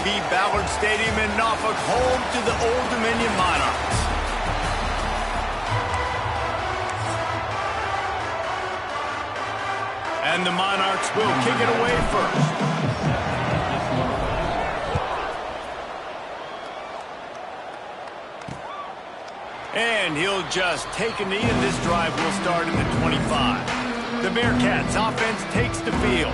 Ballard Stadium in Norfolk, home to the Old Dominion Monarchs. And the Monarchs will kick it away first. And he'll just take a knee, and this drive will start at the 25. The Bearcats offense takes the field.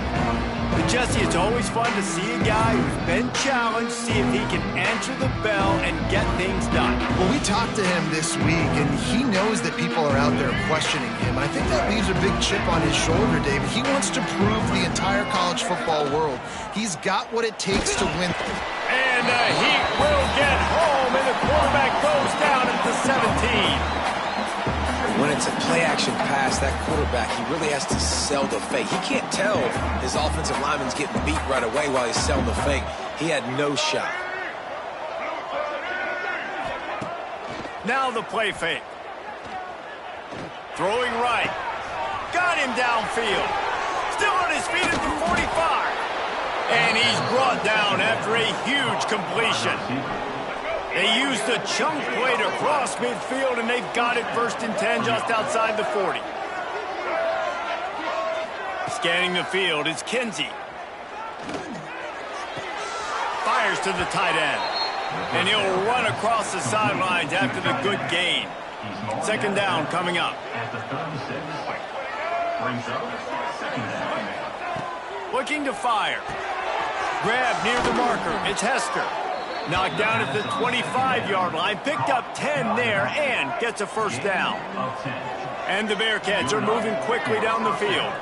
But Jesse, it's always fun to see a guy who's been challenged, see if he can answer the bell and get things done. Well, we talked to him this week, and he knows that people are out there questioning him. I think that leaves a big chip on his shoulder, David. He wants to prove the entire college football world he's got what it takes to win. And the Heat will get home, and the quarterback goes down at the 17. When it's a play-action pass, that quarterback, he really has to sell the fake. He can't tell his offensive lineman's getting beat right away while he's selling the fake. He had no shot. Now the play fake. Throwing right. Got him downfield. Still on his feet at the 45. And he's brought down after a huge completion. They used a chunk play to cross midfield, and they've got it 1st and 10 just outside the 40. Scanning the field is Kinsey. Fires to the tight end. And he'll run across the sidelines after the good gain. 2nd down coming up. Looking to fire. Grab near the marker. It's Hester. Knocked down at the 25-yard line. Picked up 10 there and gets a 1st down. And the Bearcats are moving quickly down the field.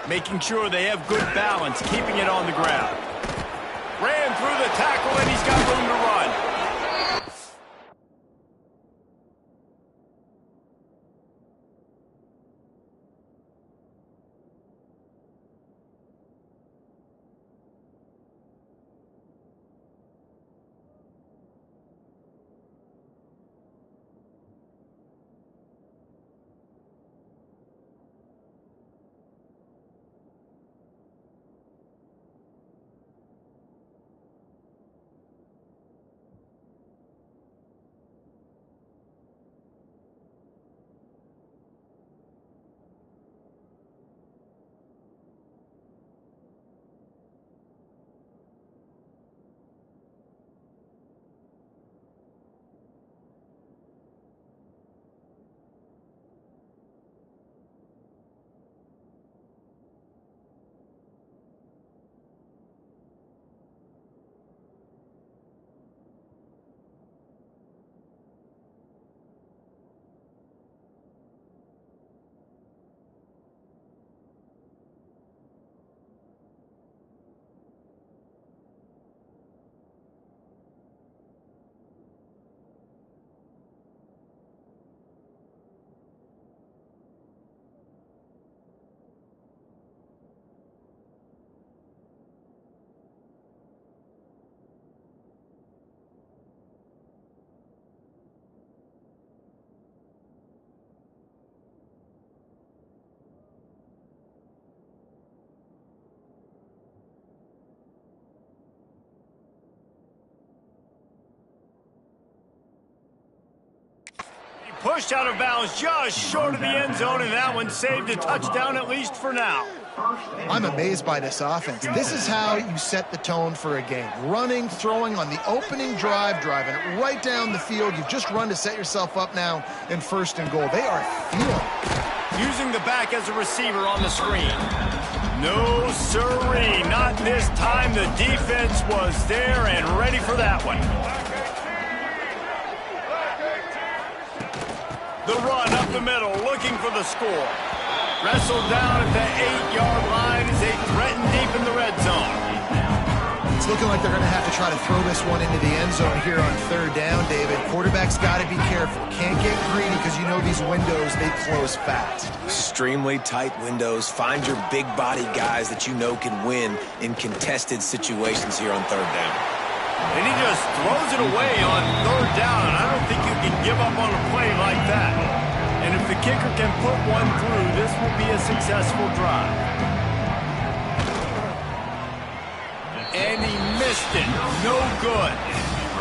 Making sure they have good balance, keeping it on the ground. Ran through the tackle, and he's got room to run. Pushed out of bounds just short of the end zone, and that one saved a touchdown, at least for now. I'm amazed by this offense. This is how you set the tone for a game. Running, throwing on the opening drive, driving it right down the field. You've just run to set yourself up now in 1st and goal. They are feeling. Using the back as a receiver on the screen. No, sirree, not this time. The defense was there and ready for that one. The run up the middle, looking for the score. Wrestled down at the 8-yard line as they threaten deep in the red zone. It's looking like they're going to have to try to throw this one into the end zone here on 3rd down, David. Quarterback's got to be careful. Can't get greedy because you know these windows, they close fast. Extremely tight windows. Find your big body guys that you know can win in contested situations here on 3rd down. And he just throws it away on 3rd down, and I don't think you can give up on a play like that. And if the kicker can put one through, this will be a successful drive. And he Missed it. No good.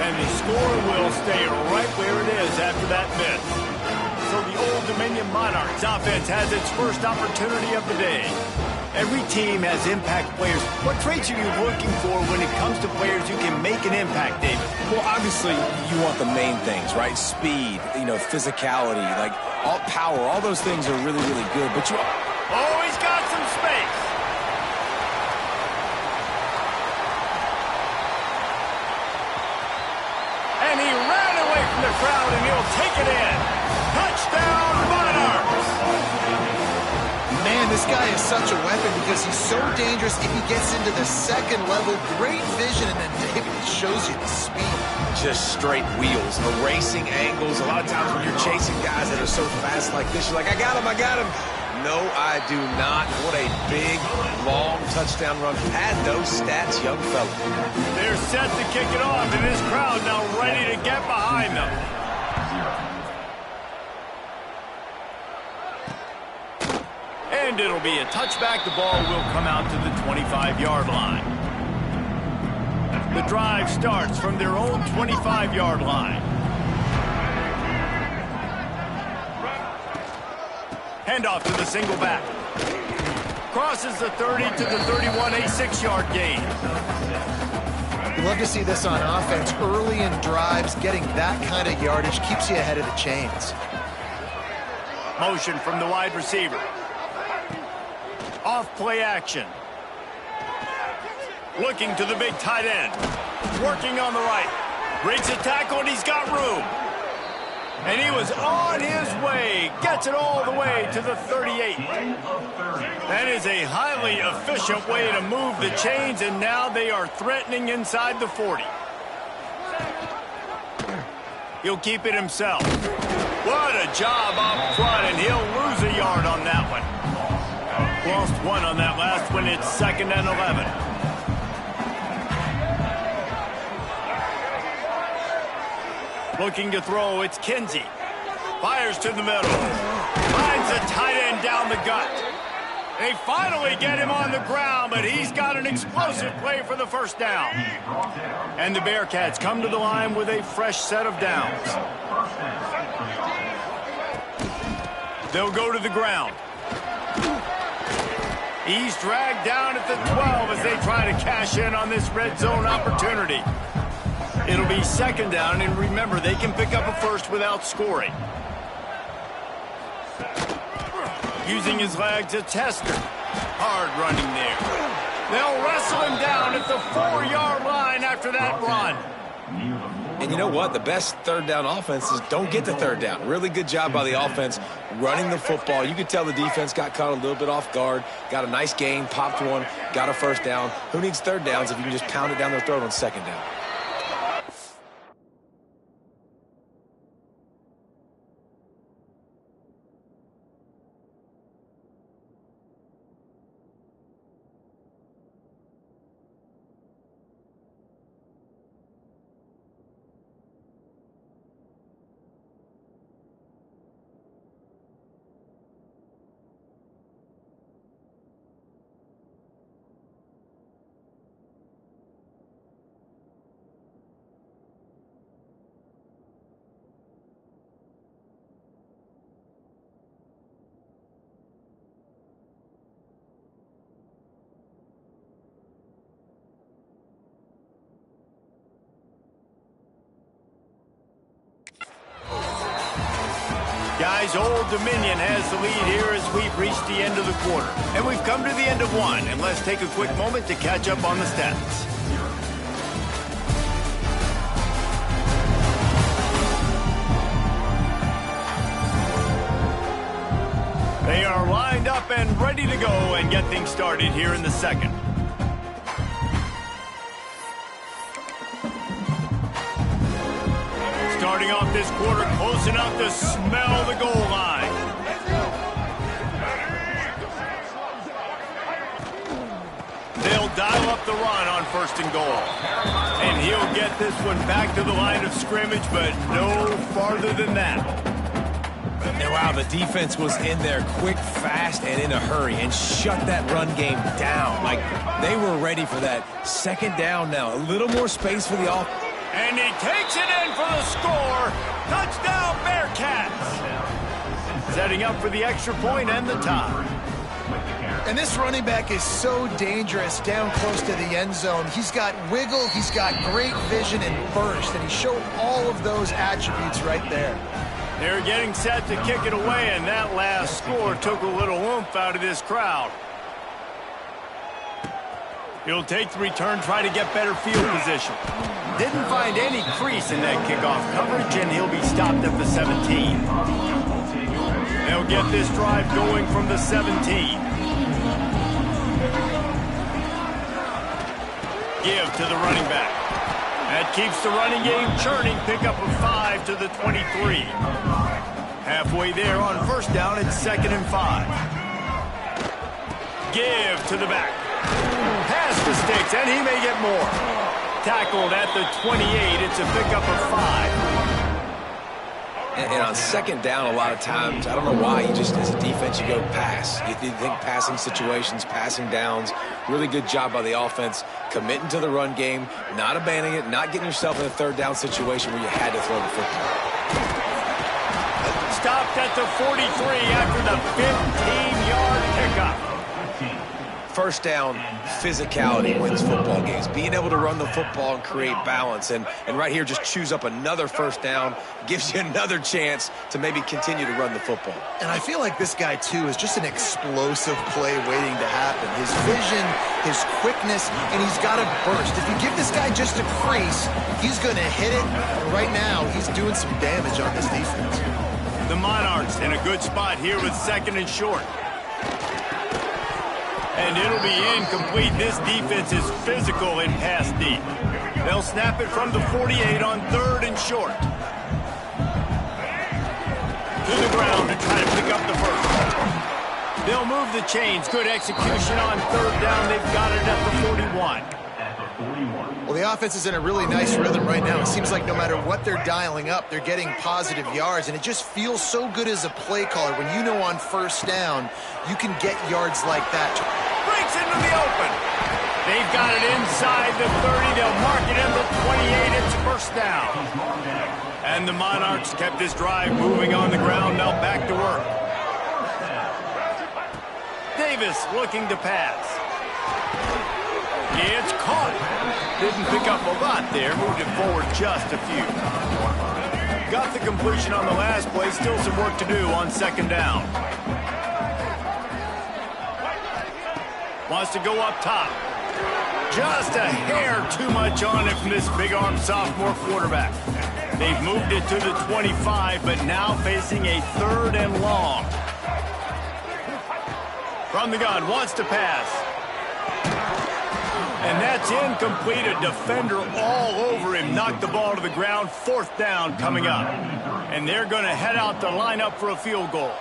And the score will stay right where it is after that miss. So the Old Dominion Monarchs offense has its first opportunity of the day. Every team has impact players. What traits are you looking for when it comes to players who can make an impact, David? Well, obviously, you want the main things, right? Speed, physicality, like all power, all those things are really, really good. But you... Oh, he's got some space. And he ran away from the crowd, and he'll take it in. Touchdown, Monarchs! Man, this guy is such a weapon because he's so dangerous if he gets into the second level. Great vision, and then David shows you the speed. Just straight wheels, erasing angles. A lot of times when you're chasing guys that are so fast like this, you're like, I got him, I got him. No, I do not. What a big, long touchdown run. Had those stats, young fella. They're set to kick it off, and this crowd now ready to get behind them. And it'll be a touchback. The ball will come out to the 25-yard line. The drive starts from their own 25-yard line. Handoff to the single back. Crosses the 30 to the 31, a 6-yard gain. You love to see this on offense. Early in drives, getting that kind of yardage keeps you ahead of the chains. Motion from the wide receiver. Off play action. Looking to the big tight end. Working on the right. Breaks a tackle, and he's got room. And he was on his way. Gets it all the way to the 38. That is a highly efficient way to move the chains, and now they are threatening inside the 40. He'll keep it himself. What a job up front, and he'll lose a yard on that one. Lost one on that last one. It's 2nd and 11. Looking to throw, it's Kinsey. Fires to the middle. Finds a tight end down the gut. They finally get him on the ground, but he's got an explosive play for the first down. And the Bearcats come to the line with a fresh set of downs. They'll go to the ground. He's dragged down at the 12 as they try to cash in on this red zone opportunity. It'll be 2nd down, and remember, they can pick up a first without scoring. Using his legs, a tester. Hard running there. They'll wrestle him down at the 4-yard line after that run. And you know what? The best 3rd down offenses don't get to 3rd down. Really good job by the offense running the football. You could tell the defense got caught a little bit off guard. Got a nice gain, popped one, got a 1st down. Who needs 3rd downs if you can just pound it down their throat on 2nd down? Guys, Old Dominion has the lead here as we've reached the end of the quarter. And we've come to the end of one. And let's take a quick moment to catch up on the stats. They are lined up and ready to go and get things started here in the 2nd. Starting off this quarter close enough to smell the goal line. They'll dial up the run on 1st and goal. And he'll get this one back to the line of scrimmage, but no farther than that. And wow, the defense was in there quick, fast, and in a hurry and shut that run game down. Like, they were ready for that. Second down now. A little more space for the offense. And he takes it in for the score. Touchdown, Bearcats. Setting up for the extra point and the tie. And this running back is so dangerous down close to the end zone. He's got wiggle, he's got great vision and burst, and he showed all of those attributes right there. They're getting set to kick it away, and that last score took a little oomph out of this crowd. He'll take the return, try to get better field position. Didn't find any crease in that kickoff coverage, and he'll be stopped at the 17. They'll get this drive going from the 17. Give to the running back. That keeps the running game churning. Pick up a 5 to the 23. Halfway there on first down, it's 2nd and 5. Give to the back. Pass the sticks, and he may get more. Tackled at the 28. It's a pickup of 5. And on second down, a lot of times, I don't know why, you just, as a defense, you go pass. You think passing situations, passing downs. Really good job by the offense, committing to the run game, not abandoning it, not getting yourself in a third down situation where you had to throw the football. Stopped at the 43 after the 15-yard pickup. First down, physicality wins football games. Being able to run the football and create balance. And right here, just choose up another first down, gives you another chance to maybe continue to run the football. And I feel like this guy, too, is just an explosive play waiting to happen. His vision, his quickness, and he's got a burst. If you give this guy just a crease, he's going to hit it. And right now, he's doing some damage on this defense. The Monarchs in a good spot here with 2nd and short. And it'll be incomplete. This defense is physical in pass deep. They'll snap it from the 48 on 3rd and short. To the ground to try to pick up the first. They'll move the chains. Good execution on 3rd down. They've got it at the 41. Well, the offense is in a really nice rhythm right now. It seems like no matter what they're dialing up, they're getting positive yards, and it just feels so good as a play caller when you know on first down you can get yards like that. Breaks into the open. They've got it inside the 30. They'll mark it in the 28. It's first down. And the Monarchs kept this drive moving on the ground. Now back to work. Davis looking to pass. It's caught. Didn't pick up a lot there. Moved it forward just a few. Got the completion on the last play. Still some work to do on 2nd down. Wants to go up top. Just a hair too much on it from this big-arm sophomore quarterback. They've moved it to the 25, but now facing a 3rd and long. From the gun, wants to pass. And that's incomplete. A defender all over him. Knocked the ball to the ground. 4th down coming up. And they're going to head out to line up for a field goal.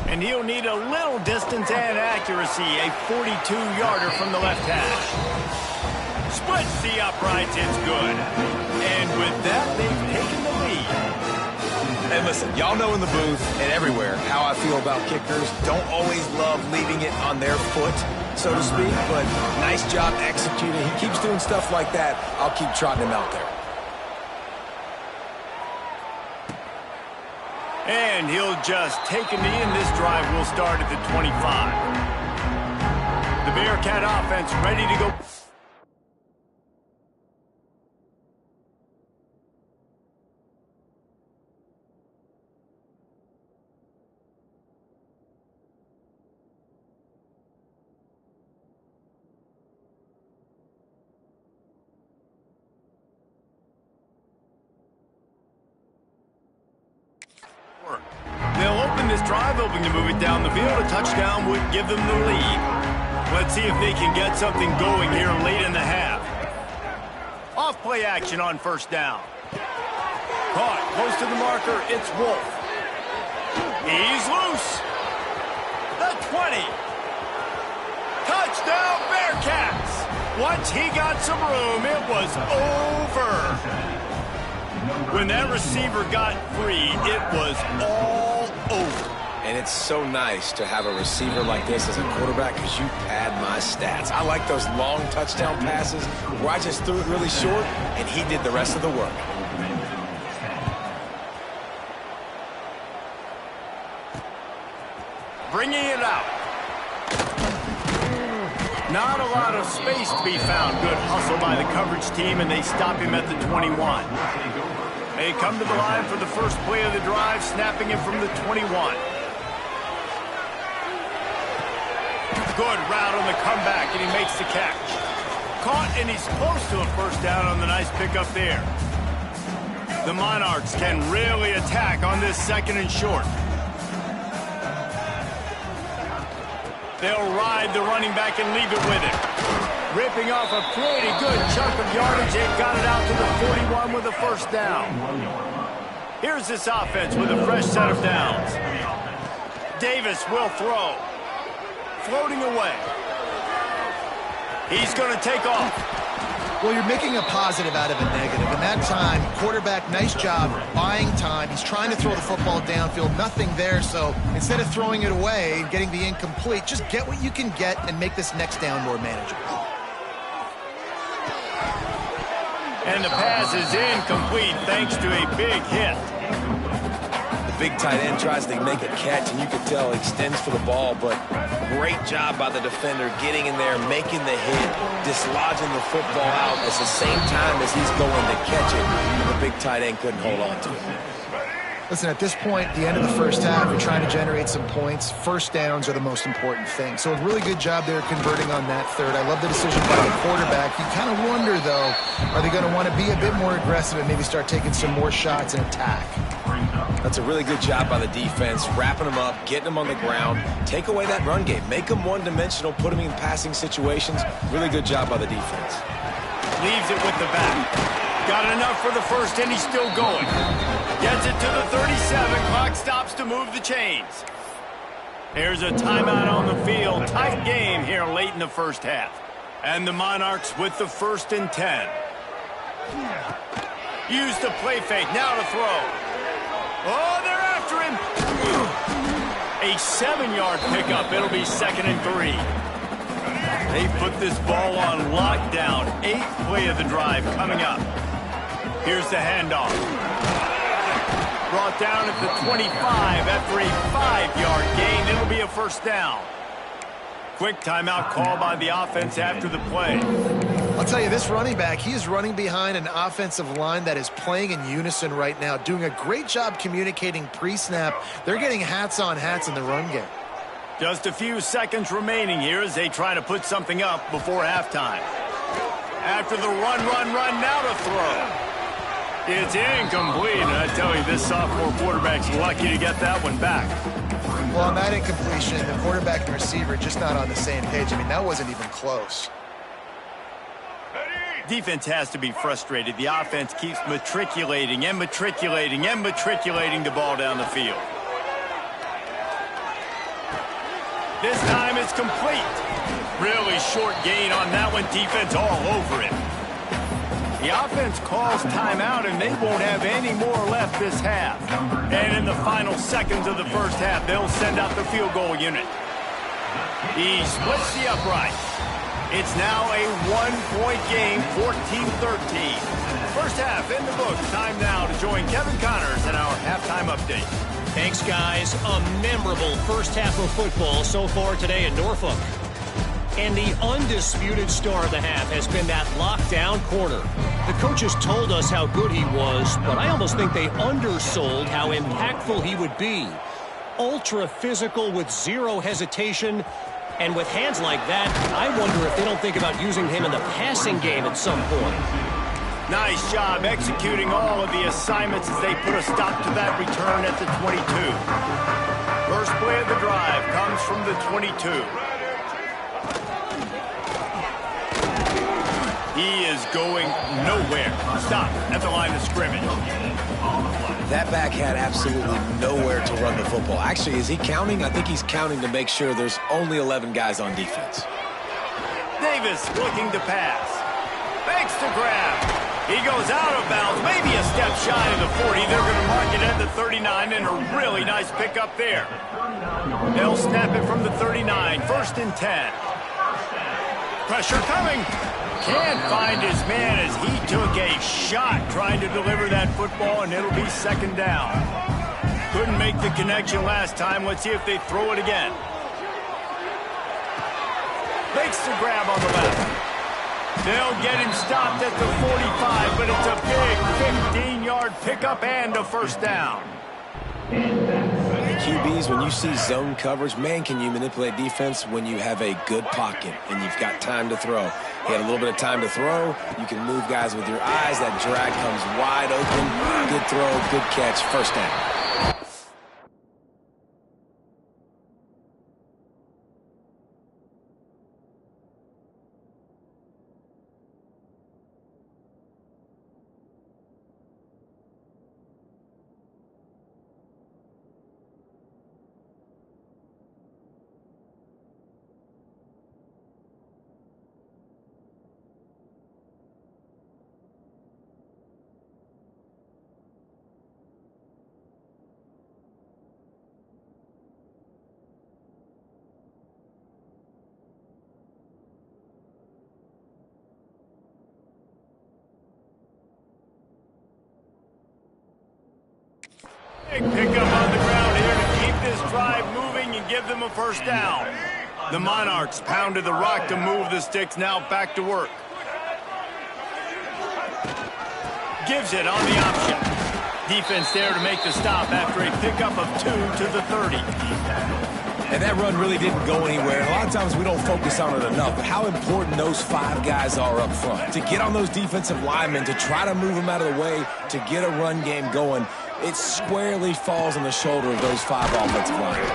And he'll need a little distance and accuracy. A 42-yarder from the left hash. Splits the uprights. It's good. And with that, they've taken the lead. And listen, y'all know in the booth and everywhere how I feel about kickers. Don't always love leaving it on their foot, so to speak, but nice job executing. He keeps doing stuff like that. I'll keep trotting him out there. And he'll just take a knee, and this drive will start at the 25. The Bearcat offense ready to go. They'll open this drive, hoping to move it down the field. A touchdown would give them the lead. Let's see if they can get something going here late in the half. Off play action on first down. Caught close to the marker. It's Wolf. He's loose. The 20. Touchdown Bearcats. Once he got some room, it was over. When that receiver got free, it was all over. And it's so nice to have a receiver like this as a quarterback because you pad my stats. I like those long touchdown passes where I just threw it really short and he did the rest of the work. Bringing it out. Not a lot of space to be found. Good hustle by the coverage team, and they stop him at the 21. They come to the line for the first play of the drive, snapping it from the 21. Good route on the comeback, and he makes the catch. Caught, and he's close to a first down on the nice pickup there. The Monarchs can really attack on this 2nd and short. They'll ride the running back and leave it with him. Ripping off a pretty good chunk of yardage. They've got it out to the 41 with a first down. Here's this offense with a fresh set of downs. Davis will throw. Floating away. He's going to take off. Well, you're making a positive out of a negative. In that time, quarterback, nice job buying time. He's trying to throw the football downfield. Nothing there, so instead of throwing it away and getting the incomplete, just get what you can get and make this next down more manageable. And the pass is incomplete thanks to a big hit. The big tight end tries to make a catch, and you can tell he extends for the ball, but great job by the defender getting in there, making the hit, dislodging the football out at the same time as he's going to catch it. And the big tight end couldn't hold on to it. Listen, at this point, the end of the first half, you're trying to generate some points. First downs are the most important thing. So a really good job there converting on that third. I love the decision by the quarterback. You kind of wonder, though, are they going to want to be a bit more aggressive and maybe start taking some more shots and attack? That's a really good job by the defense, wrapping them up, getting them on the ground, take away that run game, make them one-dimensional, put them in passing situations. Really good job by the defense. Leaves it with the back. Got enough for the first, and he's still going. Gets it to the 37. Clock stops to move the chains. There's a timeout on the field. Tight game here late in the first half. And the Monarchs with the 1st and 10. Use the play fake. Now to throw. Oh, they're after him. A 7-yard pickup. It'll be 2nd and 3. They put this ball on lockdown. 8th play of the drive coming up. Here's the handoff. Brought down at the 25 after a 5-yard gain. It'll be a first down. Quick timeout call by the offense after the play. I'll tell you, this running back, he is running behind an offensive line that is playing in unison right now, doing a great job communicating pre-snap. They're getting hats on hats in the run game. Just a few seconds remaining here as they try to put something up before halftime. After the run, now to throw. It's incomplete, and I tell you, this sophomore quarterback's lucky to get that one back. Well, on that incompletion, the quarterback and receiver just not on the same page. I mean, that wasn't even close. Defense has to be frustrated. The offense keeps matriculating and matriculating and matriculating the ball down the field. This time it's complete. Really short gain on that one. Defense all over it. The offense calls timeout, and they won't have any more left this half. And in the final seconds of the first half, they'll send out the field goal unit. He splits the upright. It's now a 1-point game, 14-13. First half in the books. Time now to join Kevin Connors in our halftime update. Thanks, guys. A memorable first half of football so far today in Norfolk. And the undisputed star of the half has been that lockdown corner. The coaches told us how good he was, but I almost think they undersold how impactful he would be. Ultra physical with zero hesitation. And with hands like that, I wonder if they don't think about using him in the passing game at some point. Nice job executing all of the assignments as they put a stop to that return at the 22. First play of the drive comes from the 22. He is going nowhere. Stop at the line of scrimmage. That back had absolutely nowhere to run the football. Actually, is he counting? I think he's counting to make sure there's only 11 guys on defense. Davis looking to pass. Fakes to grab. He goes out of bounds, maybe a step shy of the 40. They're going to mark it at the 39, and a really nice pickup there. They'll snap it from the 39, 1st and 10. Pressure coming. Can't find his man as he took a shot trying to deliver that football, and it'll be 2nd down. Couldn't make the connection last time. Let's see if they throw it again. Makes the grab on the left. They'll get him stopped at the 45, but it's a big 15-yard pickup and a 1st down. QBs, when you see zone coverage, man, can you manipulate defense when you have a good pocket and you've got time to throw. He had a little bit of time to throw. You can move guys with your eyes. That drag comes wide open. Good throw, good catch, 1st down. Big pickup on the ground here to keep this drive moving and give them a 1st down. The Monarchs pounded the rock to move the sticks, now back to work. Gives it on the option. Defense there to make the stop after a pickup of 2 to the 30. And that run really didn't go anywhere. A lot of times we don't focus on it enough, but how important those 5 guys are up front. To get on those defensive linemen, to try to move them out of the way, to get a run game going, it squarely falls on the shoulder of those 5 offensive linemen.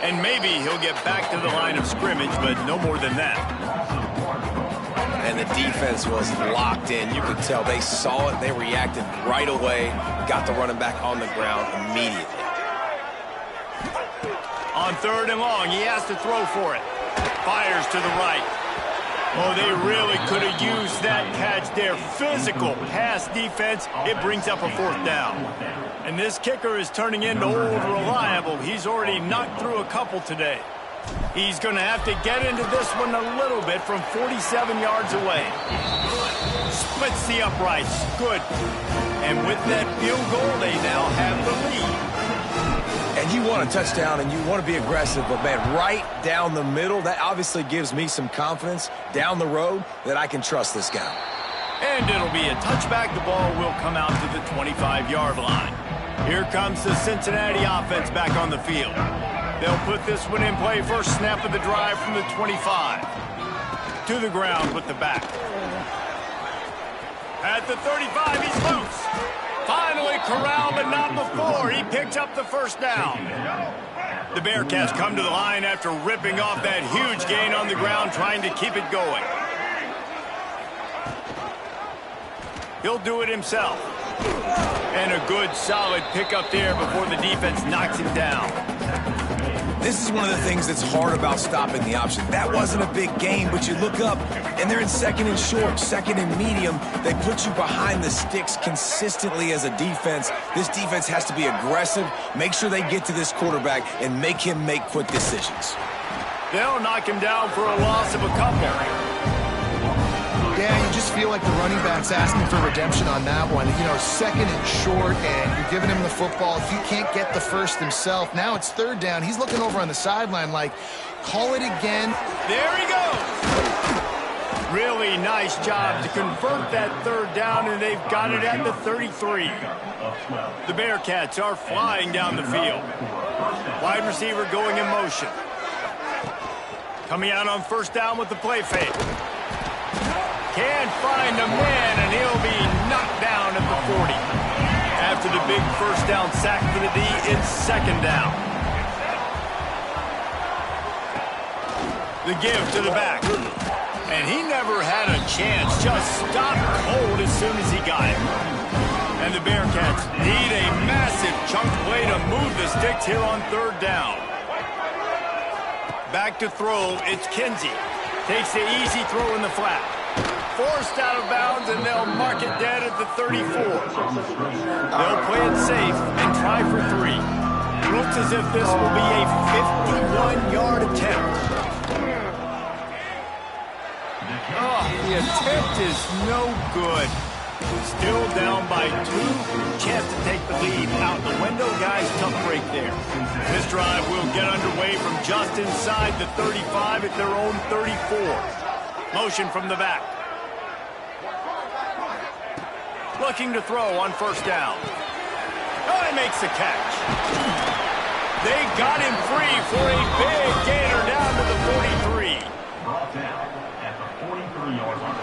And maybe he'll get back to the line of scrimmage, but no more than that. And the defense was locked in. You could tell they saw it. They reacted right away. Got the running back on the ground immediately. On 3rd and long, he has to throw for it. Fires to the right. Oh, they really could have used that catch there. Physical pass defense. It brings up a 4th down. And this kicker is turning into old reliable. He's already knocked through a couple today. He's going to have to get into this one a little bit from 47 yards away. Splits the uprights. Good. And with that field goal, they now have the lead. And you want a touchdown and you want to be aggressive, but, man, right down the middle, that obviously gives me some confidence down the road that I can trust this guy. And it'll be a touchback. The ball will come out to the 25-yard line. Here comes the Cincinnati offense back on the field. They'll put this one in play. First snap of the drive from the 25. To the ground with the back. At the 35, he's loose. Finally corralled, but not before. He picks up the 1st down. The Bearcats come to the line after ripping off that huge gain on the ground, trying to keep it going. He'll do it himself. And a good, solid pickup there before the defense knocks him down. This is one of the things that's hard about stopping the option. That wasn't a big gain, but you look up, and they're in 2nd and short, 2nd and medium. They put you behind the sticks consistently as a defense. This defense has to be aggressive, make sure they get to this quarterback, and make him make quick decisions. They'll knock him down for a loss of a couple. Yeah, you just feel like the running back's asking for redemption on that one. You know, 2nd and short, and you're giving him the football. He can't get the 1st himself. Now it's 3rd down. He's looking over on the sideline like, call it again. There he goes. Really nice job to convert that 3rd down, and they've got it at the 33. The Bearcats are flying down the field. Wide receiver going in motion. Coming out on 1st down with the play fake. Can't find a man, and he'll be knocked down at the 40. After the big 1st down sack for the D, it's 2nd down. The give to the back. And he never had a chance. Just stopped cold as soon as he got it. And the Bearcats need a massive chunk play to move the sticks here on 3rd down. Back to throw, it's Kinsey. Takes the easy throw in the flat. forced out of bounds, and they'll mark it dead at the 34. They'll play it safe and try for 3. Looks as if this will be a 51-yard attempt. Oh, the attempt is no good. Still down by 2. Chance to take the lead out the window. Guys, tough break there. This drive will get underway from just inside the 35 at their own 34. Motion from the back. Looking to throw on first down. Oh, he makes the catch. They got him free for a big gainer down to the 43. Brought down at the 43-yard line.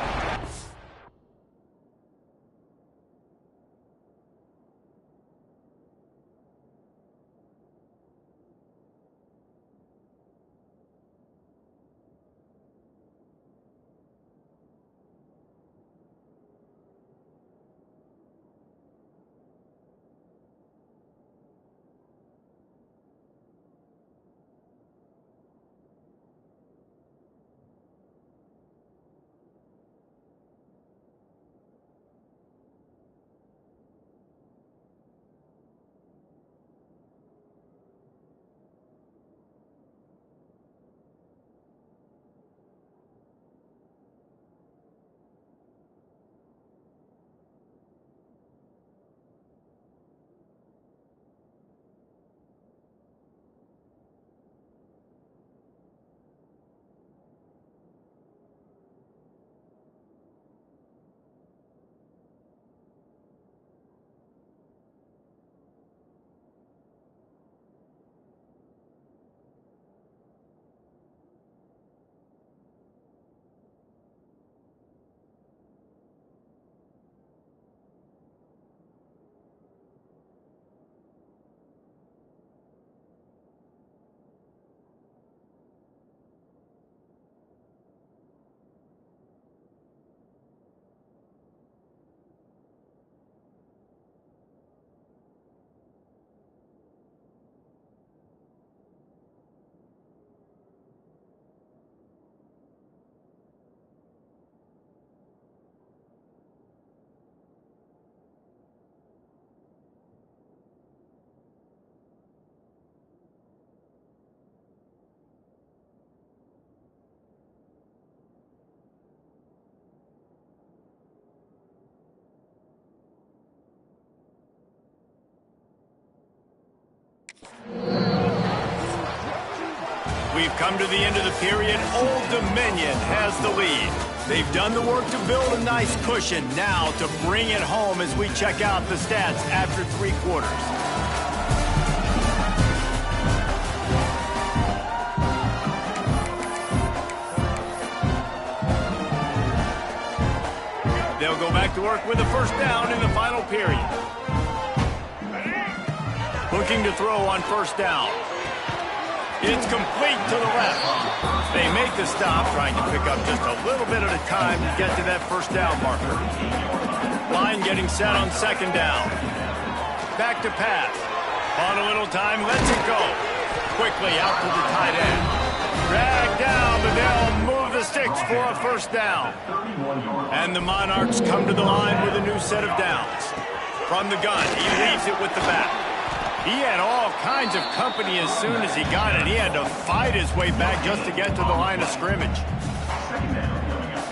We've come to the end of the period. Old Dominion has the lead. They've done the work to build a nice cushion. Now to bring it home as we check out the stats after 3 quarters. They'll go back to work with a first down in the final period. Looking to throw on first down. It's complete to the left. They make the stop, trying to pick up just a little bit at a time to get to that first down marker. Line getting set on second down. Back to pass. On a little time, lets it go. Quickly out to the tight end. Dragged down, but they'll move the sticks for a first down. And the Monarchs come to the line with a new set of downs. From the gun, he leaves it with the back. He had all kinds of company as soon as he got it. He had to fight his way back just to get to the line of scrimmage.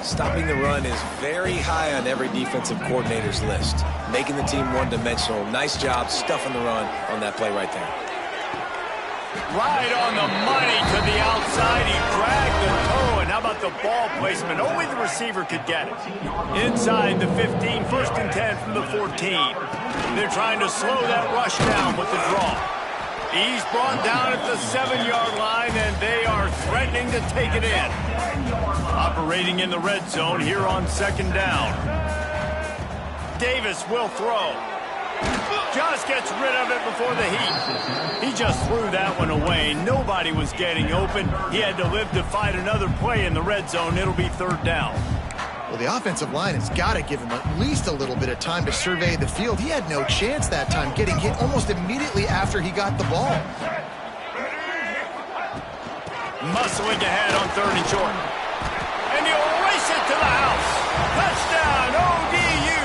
Stopping the run is very high on every defensive coordinator's list. Making the team one-dimensional. Nice job stuffing the run on that play right there. Right on the money to the outside. He dragged the toe, and how about the ball placement? Only the receiver could get it. Inside the 15, first and 10 from the 14. They're trying to slow that rush down with the draw. He's brought down at the 7-yard line, and they are threatening to take it in. Operating in the red zone here on second down. Davis will throw. Just gets rid of it before the heat. He just threw that one away. Nobody was getting open. He had to live to fight another play in the red zone. It'll be third down. Well, the offensive line has got to give him at least a little bit of time to survey the field. He had no chance that time, getting hit almost immediately after he got the ball. Muscling ahead on third and short. And he'll race it to the house. Touchdown, ODU!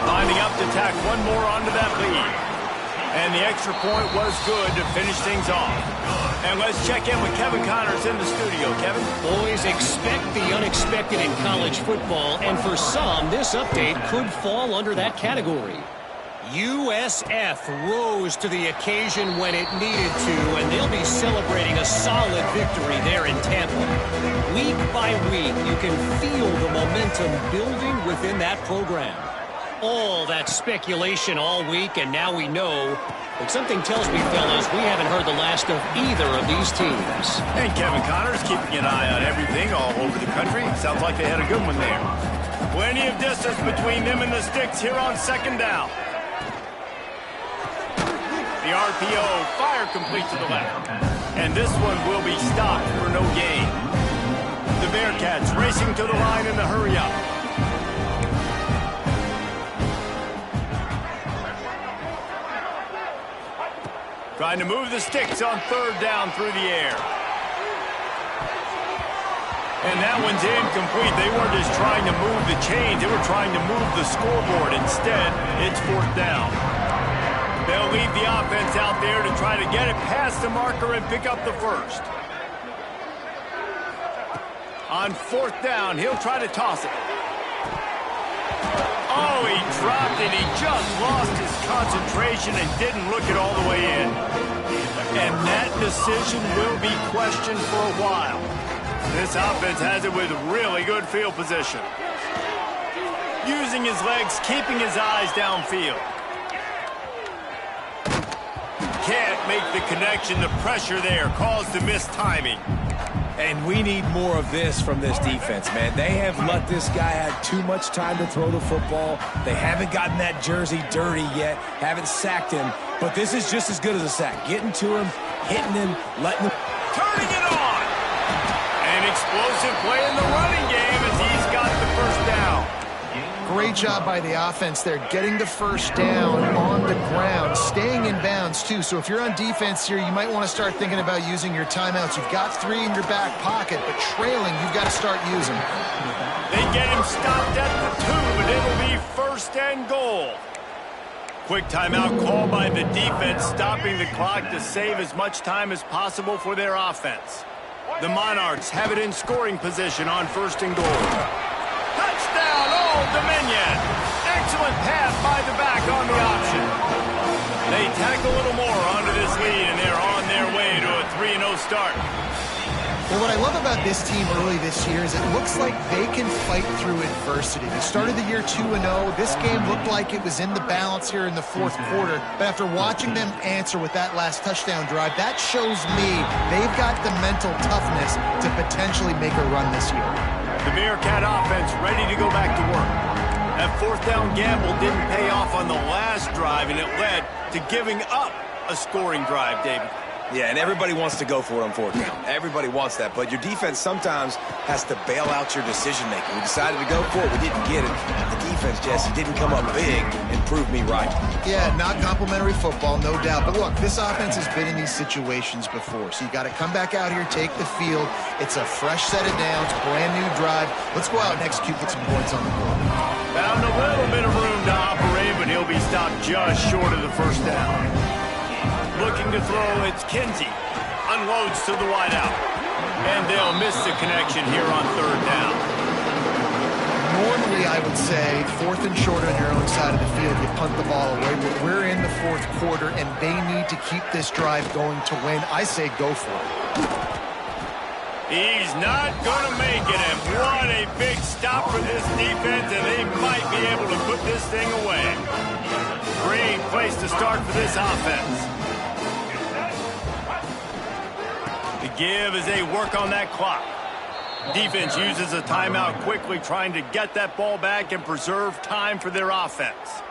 Lining up to tack one more onto that lead. And the extra point was good to finish things off. And let's check in with Kevin Connors in the studio. Kevin? Boys, expect the unexpected in college football, and for some, this update could fall under that category. USF rose to the occasion when it needed to, and they'll be celebrating a solid victory there in Tampa. Week by week, you can feel the momentum building within that program. All that speculation all week, and now we know. But something tells me, fellas, we haven't heard the last of either of these teams. And Kevin Connors keeping an eye on everything all over the country. Sounds like they had a good one there. Plenty of distance between them and the sticks here on second down. The RPO, fire complete to the left. And this one will be stopped for no gain. The Bearcats racing to the line in the hurry-up. Trying to move the sticks on third down through the air. And that one's incomplete. They weren't just trying to move the chains. They were trying to move the scoreboard. Instead, it's fourth down. They'll leave the offense out there to try to get it past the marker and pick up the first. On fourth down, he'll try to toss it. Oh, he dropped it. He just lost his concentration and didn't look it all the way in. And that decision will be questioned for a while. This offense has it with really good field position. Using his legs, keeping his eyes downfield. Can't make the connection. The pressure there caused the missed timing. And we need more of this from this defense, man. They have let this guy have too much time to throw the football. They haven't gotten that jersey dirty yet, haven't sacked him. But this is just as good as a sack. Getting to him, hitting him, letting him. Turning it on! An explosive play in the running game as he's got the first down. Great job by the offense there, getting the first down on the ground, staying in bounds, too. So if you're on defense here, you might want to start thinking about using your timeouts. You've got 3 in your back pocket, but trailing, you've got to start using. They get him stopped at the 2, but it'll be first and goal. Quick timeout call by the defense, stopping the clock to save as much time as possible for their offense. The Monarchs have it in scoring position on first and goal. Touchdown, Old Dominion. Excellent pass by the back on the option. They tack a little more onto this lead, and they're on their way to a 3-0 start. Well, what I love about this team early this year is it looks like they can fight through adversity. They started the year 2-0. This game looked like it was in the balance here in the fourth quarter. But after watching them answer with that last touchdown drive, that shows me they've got the mental toughness to potentially make a run this year. The Bearcat offense ready to go back to work. That fourth down gamble didn't pay off on the last drive, and it led to giving up a scoring drive, David. Yeah, and everybody wants to go for it on fourth down. Everybody wants that, but your defense sometimes has to bail out your decision-making. We decided to go for it. We didn't get it. The defense, Jesse, didn't come up big and prove me right. Yeah, not complimentary football, no doubt. But look, this offense has been in these situations before, so you got to come back out here, take the field. It's a fresh set of downs, brand new drive. Let's go out and execute, get some points on the board. Found a little bit of room to operate, but he'll be stopped just short of the first down. Looking to throw, it's Kinsey. Unloads to the wideout. And they'll miss the connection here on third down. Normally, I would say, fourth and short on your own side of the field, you punt the ball away. But we're in the fourth quarter, and they need to keep this drive going to win. I say go for it. He's not going to make it, and what a big stop for this defense, and they might be able to put this thing away. Great place to start for this offense. The give as they work on that clock. Defense uses a timeout quickly, trying to get that ball back and preserve time for their offense.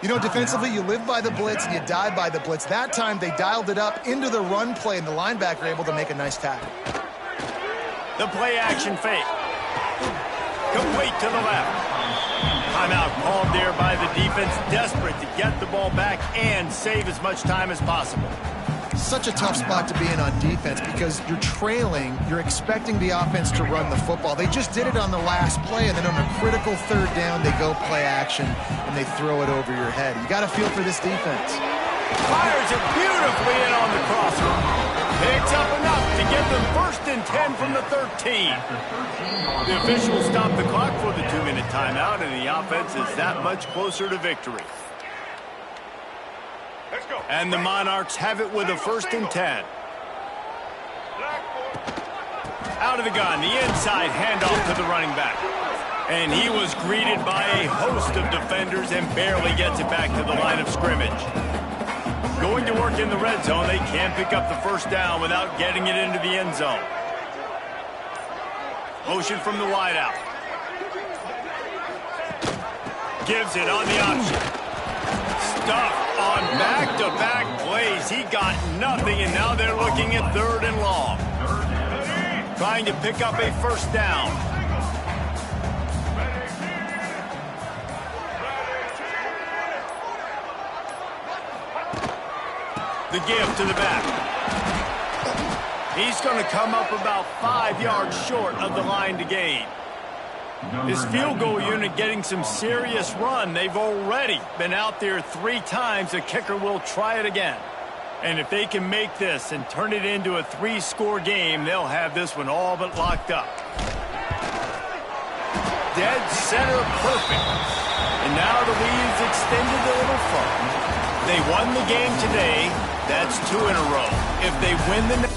You know, defensively, you live by the blitz and you die by the blitz. That time, they dialed it up into the run play, and the linebacker able to make a nice tackle. The play-action fake. Complete to the left. Timeout called there by the defense, desperate to get the ball back and save as much time as possible. Such a tough spot to be in on defense because you're trailing, you're expecting the offense to run the football. They just did it on the last play, and then on a critical third down, they go play action, and they throw it over your head. You got to feel for this defense. Fires it beautifully in on the crosser. Picks up enough to get them 1st and 10 from the 13. The officials stop the clock for the 2-minute timeout, and the offense is that much closer to victory. And the Monarchs have it with a 1st and 10. Out of the gun, the inside handoff to the running back. And he was greeted by a host of defenders and barely gets it back to the line of scrimmage. Going to work in the red zone, they can't pick up the 1st down without getting it into the end zone. Motion from the wideout. Gives it on the option. Stuff on back-to-back plays. He got nothing, and now they're looking at 3rd and long. Trying to pick up a 1st down. The give to the back. He's going to come up about 5 yards short of the line to gain. This field goal unit getting some serious run. They've already been out there 3 times. The kicker will try it again. And if they can make this and turn it into a 3-score game, they'll have this one all but locked up. Dead center perfect. And now the lead's extended a little further. They won the game today. That's 2 in a row. If they win the